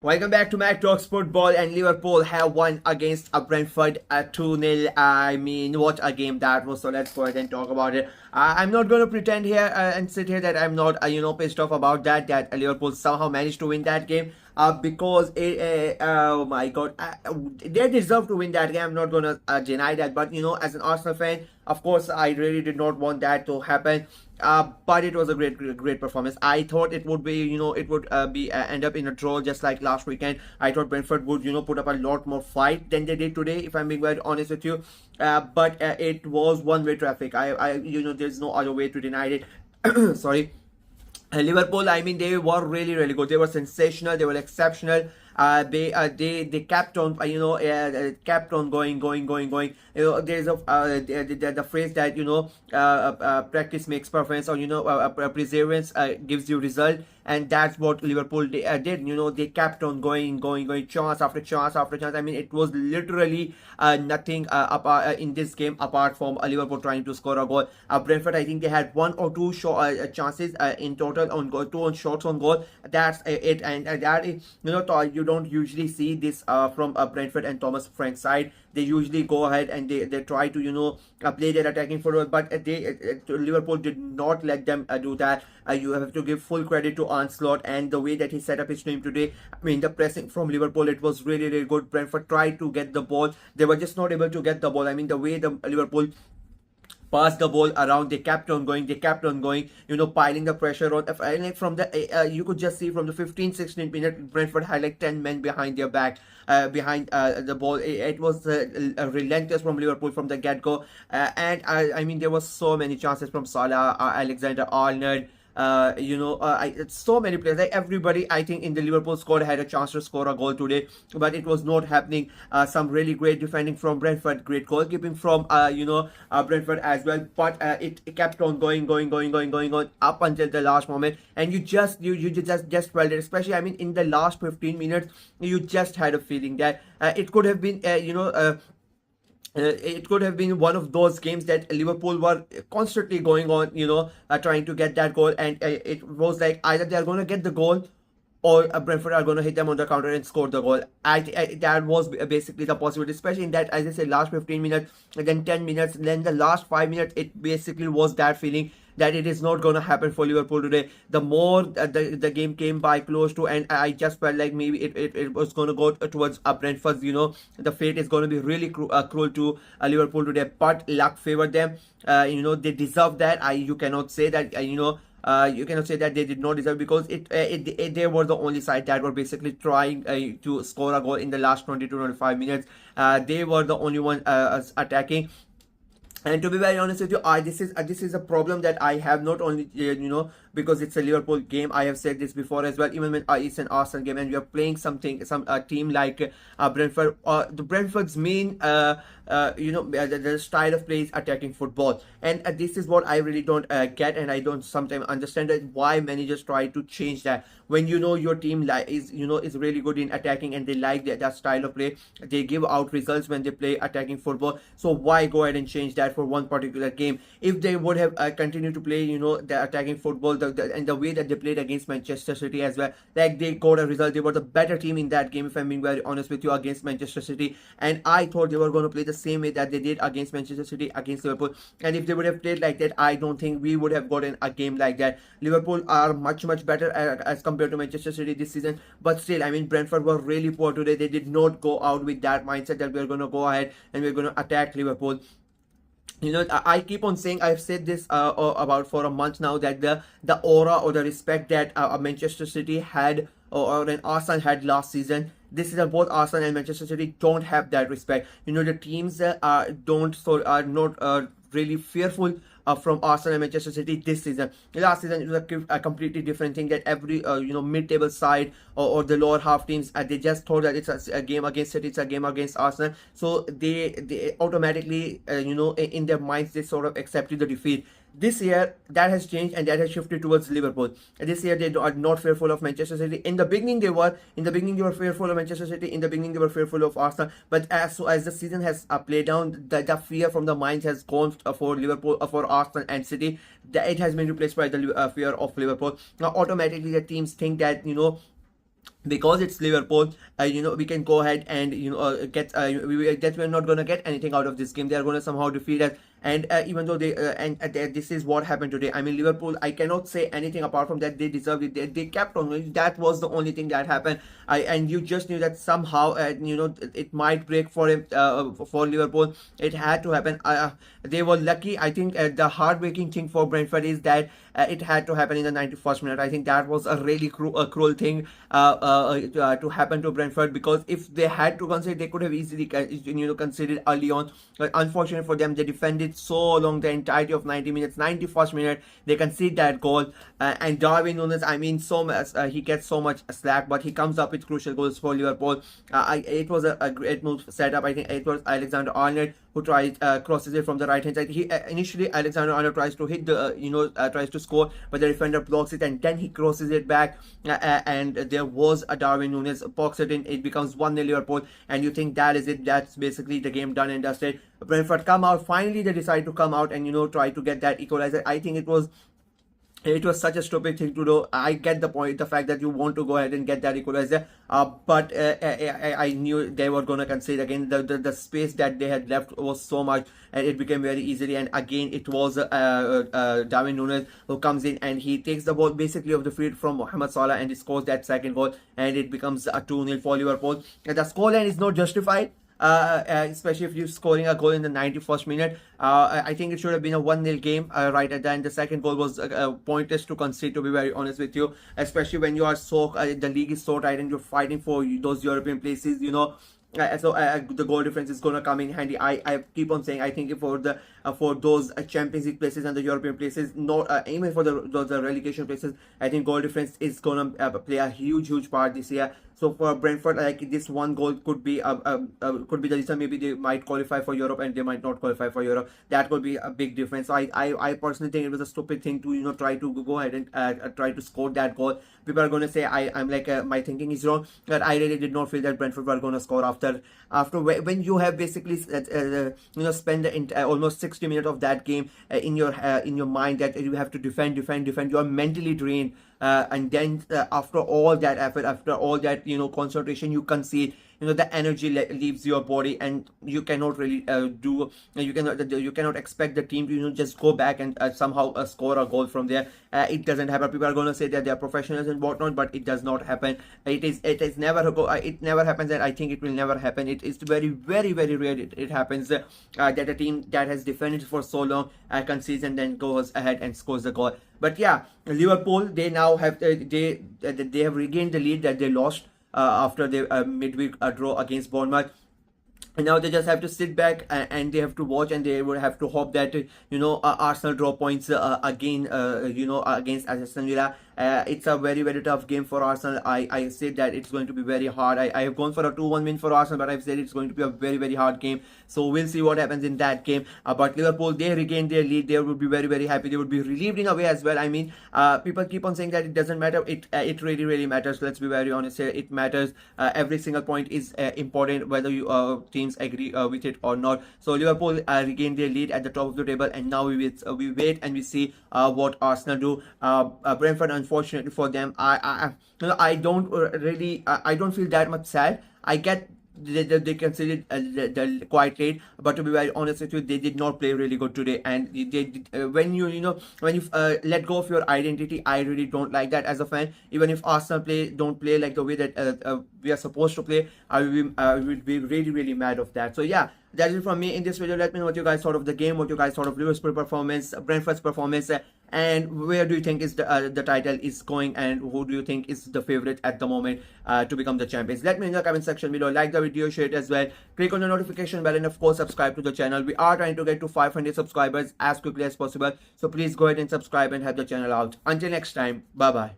Welcome back to Mac Talks Football, and Liverpool have won against Brentford 2-0. I mean, what a game that was. So let's go ahead and talk about it. I'm not going to pretend here and sit here that I'm not, pissed off about that Liverpool somehow managed to win that game. Because oh my god, they deserve to win that game. I'm not gonna deny that, but as an Arsenal fan, of course, I really did not want that to happen. But it was a great performance. I thought it would be, it would be end up in a draw just like last weekend. I thought Brentford would, put up a lot more fight than they did today, if I'm being very honest with you. But it was one-way traffic. There's no other way to deny it. Sorry. Liverpool, I mean, they were really good. They were sensational. They were exceptional. They kept on, kept on going. There's the phrase that practice makes perfect, or perseverance gives you result, and that's what Liverpool did. They kept on going, chance after chance after chance. I mean, it was literally nothing apart in this game apart from Liverpool trying to score a goal. Brentford, I think they had one or two chances in total on goal, two on shots on goal. That's it, and that is you don't usually see this from Brentford and Thomas Frank's side. They usually go ahead and they try to play their attacking football, but Liverpool did not let them do that. You have to give full credit to Onslaught and the way that he set up his team today. I mean, the pressing from Liverpool, it was really good. Brentford tried to get the ball, they were just not able to get the ball. I mean, the way the Liverpool passed the ball around, they kept on going, piling the pressure on. Like from the you could just see from the 15-16 minute, Brentford had like 10 men behind their back, behind the ball. It was relentless from Liverpool from the get-go. And I mean, there were so many chances from Salah, Alexander-Arnold, so many players, like everybody, I think, in the Liverpool squad had a chance to score a goal today, but it was not happening. Some really great defending from Brentford, great goalkeeping from Brentford as well, but it kept on going on up until the last moment, and you just felt it, especially, I mean, in the last 15 minutes, you just had a feeling that it could have been it could have been one of those games that Liverpool were constantly going on, trying to get that goal, and it was like either they are going to get the goal or Brentford are going to hit them on the counter and score the goal. That was basically the possibility, especially in that, as I said, last 15 minutes, and then 10 minutes, then the last 5 minutes, it basically was that feeling that it is not going to happen for Liverpool today. The more the game came by close to, and I just felt like maybe it was going to go towards Brentford. The fate is going to be really cruel to Liverpool today, but luck favored them. They deserve that. You cannot say that, you cannot say that they did not deserve, because they were the only side that were basically trying to score a goal in the last 20 to 25 minutes. They were the only one attacking. And to be very honest with you, this is a problem that I have, not only because it's a Liverpool game. I have said this before as well. Even when it's an Arsenal game and we are playing some team like Brentford, the Brentford's main the style of play is attacking football, and this is what I really don't get, and I don't sometimes understand that why managers try to change that when your team is really good in attacking and they like that style of play. They give out results when they play attacking football. So why go ahead and change that for one particular game? If they would have continued to play the attacking football, and the way that they played against Manchester City as well, like they got a result. They were the better team in that game, if I'm being very honest with you, against Manchester City. And I thought they were going to play the same way that they did against Manchester City, against Liverpool. And if they would have played like that, I don't think we would have gotten a game like that. Liverpool are much better as compared to Manchester City this season, but still, I mean, Brentford were really poor today. They did not go out with that mindset that we're going to go ahead and we're going to attack Liverpool. I keep on saying, I've said this about for a month now, that the aura or the respect that Manchester City had, or an Arsenal had last season, this is both Arsenal and Manchester City don't have that respect. The teams are not really fearful from Arsenal and Manchester City this season. Last season, it was a completely different thing, that every mid-table side or the lower half teams, they just thought that it's a game against City, it's a game against Arsenal. So they automatically in their minds, they sort of accepted the defeat. This year, that has changed, and that has shifted towards Liverpool. This year, they are not fearful of Manchester City. In the beginning, they were. In the beginning, they were fearful of Manchester City. In the beginning, they were fearful of Arsenal. But as the season has played down, the fear from the minds has gone for Liverpool, for Arsenal and City. It has been replaced by the fear of Liverpool. Now, automatically, the teams think that because it's Liverpool, we can go ahead and get that we're not gonna get anything out of this game. They are gonna somehow defeat us, and even though this is what happened today. I mean, Liverpool, I cannot say anything apart from that. They deserved it. They kept on winning. That was the only thing that happened. And you just knew that somehow it might break for him, for Liverpool. It had to happen. They were lucky. I think the heartbreaking thing for Brentford is that it had to happen in the 91st minute. I think that was a really cruel thing to happen to Brentford, because if they had to concede, they could have easily conceded early on. But unfortunately for them, they defended so long, the entirety of 90 minutes. 91st minute, they concede that goal. And Darwin Núñez, I mean, so much he gets so much slack, but he comes up with crucial goals for Liverpool. It was a great move set up. I think it was Alexander-Arnold who tries crosses it from the right hand side. He initially Alexander-Arnold tries to hit the tries to score, but the defender blocks it, and then he crosses it back, and there was a Darwin Núñez box it in. It becomes 1-0 Liverpool, and you think that is it. That's basically the game done and dusted. Brentford come out. Finally, they decide to come out and try to get that equalizer. I think it was such a stupid thing to do. I get the point, the fact that you want to go ahead and get that equalizer, but I knew they were going to concede again. The space that they had left was so much, and it became very easily. And again, it was Darwin Núñez who comes in, and he takes the ball basically off the field from Mohamed Salah, and he scores that second goal, and it becomes a 2-0 for Liverpool. And the scoreline is not justified. Especially if you're scoring a goal in the 91st minute. I think it should have been a 1-0 game right at the end. The second goal was pointless to concede, to be very honest with you, especially when you are so the league is so tight and you're fighting for those European places. So the goal difference is gonna come in handy. I keep on saying, I think for those Champions League places and the European places, not even for those relegation places, I think goal difference is gonna play a huge part this year. So for Brentford, like, this one goal could be the reason. Maybe they might qualify for Europe and they might not qualify for Europe. That could be a big difference. So I personally think it was a stupid thing to try to go ahead and try to score that goal. People are gonna say I'm like my thinking is wrong, but I really did not feel that Brentford were gonna score after when you have basically spend almost 60 minutes of that game in your mind that you have to defend. You are mentally drained. And then after all that effort, after all that concentration, you concede. The energy leaves your body, and you cannot really you cannot expect the team to just go back and somehow score a goal from there. It doesn't happen. People are going to say that they are professionals and whatnot, but it does not happen. It never happens, and I think it will never happen. It is very rare it happens that a team that has defended for so long concedes and then goes ahead and scores the goal. But yeah, Liverpool, they now have they have regained the lead that they lost after the midweek draw against Bournemouth. And now they just have to sit back and they have to watch, and they will have to hope that Arsenal draw points again against Aston Villa. It's a very tough game for Arsenal. I said that it's going to be very hard. I have gone for a 2-1 win for Arsenal, but I've said it's going to be a very hard game. So we'll see what happens in that game. But Liverpool, they regained their lead. They would be very happy. They would be relieved in a way as well. I mean, people keep on saying that it doesn't matter. It really matters. Let's be very honest here. It matters. Every single point is important, whether you teams agree with it or not. So Liverpool regained their lead at the top of the table, and now we wait and we see what Arsenal do. Brentford, unfortunately for them, I don't feel that much sad. I get they considered quite late, but to be very honest with you, they did not play really good today. And they did, when you let go of your identity, I really don't like that as a fan. Even if Arsenal don't play like the way that we are supposed to play, I would be really mad of that. So yeah, that's it from me in this video. Let me know what you guys thought of the game, what you guys thought of Liverpool's performance, Brentford's performance, and where do you think is the title is going, and who do you think is the favorite at the moment to become the champions. Let me know in the comment section below. Like the video, share it as well, click on the notification bell, and of course subscribe to the channel. We are trying to get to 500 subscribers as quickly as possible, so please go ahead and subscribe and help the channel out. Until next time, bye bye.